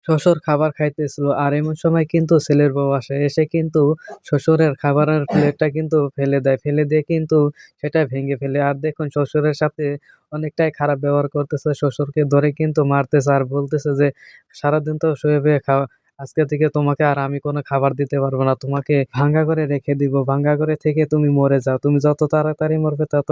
শ্বশুর খাবার খাইতেছিল। আর এমন সময় কিন্তু ছেলের বউ আসে। এসে কিন্তু শ্বশুরের খাবারের প্লেটটা কিন্তু ফেলে দেয়। ফেলে দিয়ে কিন্তু সেটা ভেঙে ফেলে। আর দেখুন শ্বশুরের সাথে অনেকটাই খারাপ ব্যবহার করতেছে। শ্বশুরকে ধরে কিন্তু মারতেছে আর বলতেছে যে, "সারাদিন তো শুয়ে বয়ে খাওয়া। আজকে থেকে তোমাকে আর আমি কোনো খাবার দিতে পারব না। তোমাকে ভাঙ্গা ঘরে রেখে দিব। ভাঙ্গা ঘরে থেকে তুমি মরে যাও। তুমি যত তাড়াতাড়ি মরবে তত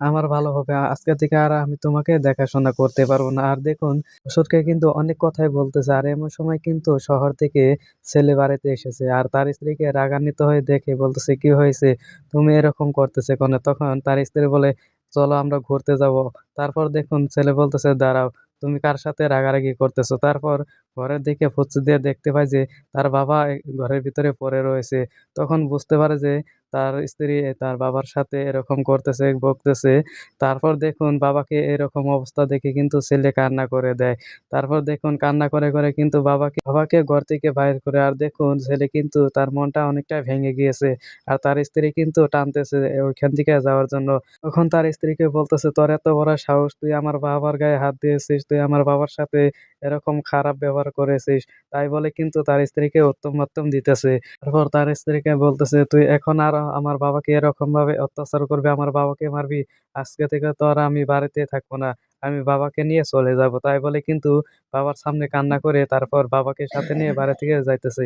আমার ভালো হবে। আজকে থেকে আর আমি তোমাকে দেখাশোনা করতে পারব না।" আর দেখুন শ্বশুরকে কিন্তু অনেক কথাই বলতেছে। আর এমন সময় কিন্তু শহর থেকে ছেলে বাড়িতে এসেছে। আর তার স্ত্রীকে রাগান্বিত হয়ে দেখে বলতেছে, "কি হয়েছে? তুমি এরকম করতেছে কেন?" তখন তার স্ত্রী বলে, "চলো আমরা ঘুরতে যাবো।" তারপর দেখুন ছেলে বলতেছে, "দাঁড়াও, তুমি কার সাথে রাগারাগি করতেছো?" তারপর ঘরের দিকে ফুঁকছি দিয়ে দেখতে পায় যে তার বাবা ঘরের ভিতরে পড়ে রয়েছে। তখন বুঝতে পারে যে তার স্ত্রী তার বাবার সাথে এরকম করতেছে, বকতেছে। তারপর দেখুন বাবাকে এরকম অবস্থা দেখে কিন্তু ছেলে কান্না করে দেয়। তারপর দেখুন কান্না করে কিন্তু বাবাকে ঘর থেকে বাইর করে। আর দেখুন ছেলে কিন্তু তার মনটা অনেকটা ভেঙে গিয়েছে। আর তার স্ত্রী কিন্তু টানতেছে ওইখান থেকে যাওয়ার জন্য। তখন তার স্ত্রীকে বলতেছে, "তোর এত বড় সাহস! তুই আমার বাবার গায়ে হাত দিয়েছিস। তুই আমার বাবার সাথে এরকম খারাপ ব্যবহার করেছিস।" তাই বলে কিন্তু তার স্ত্রীকে উত্তম-মাত্তম দিতেছে। তারপর তার স্ত্রীকে বলতেছে, "তুই এখন আর আমার বাবাকে এরকমভাবে অত্যাচার করবি, আমার বাবাকে মারবি। আজকে থেকে তো আর আমি বাড়িতে থাকবো না। আমি বাবাকে নিয়ে চলে যাবো।" তাই বলে কিন্তু বাবার সামনে কান্না করে তারপর বাবাকে সাথে নিয়ে বাড়ি থেকে যাইতেছে।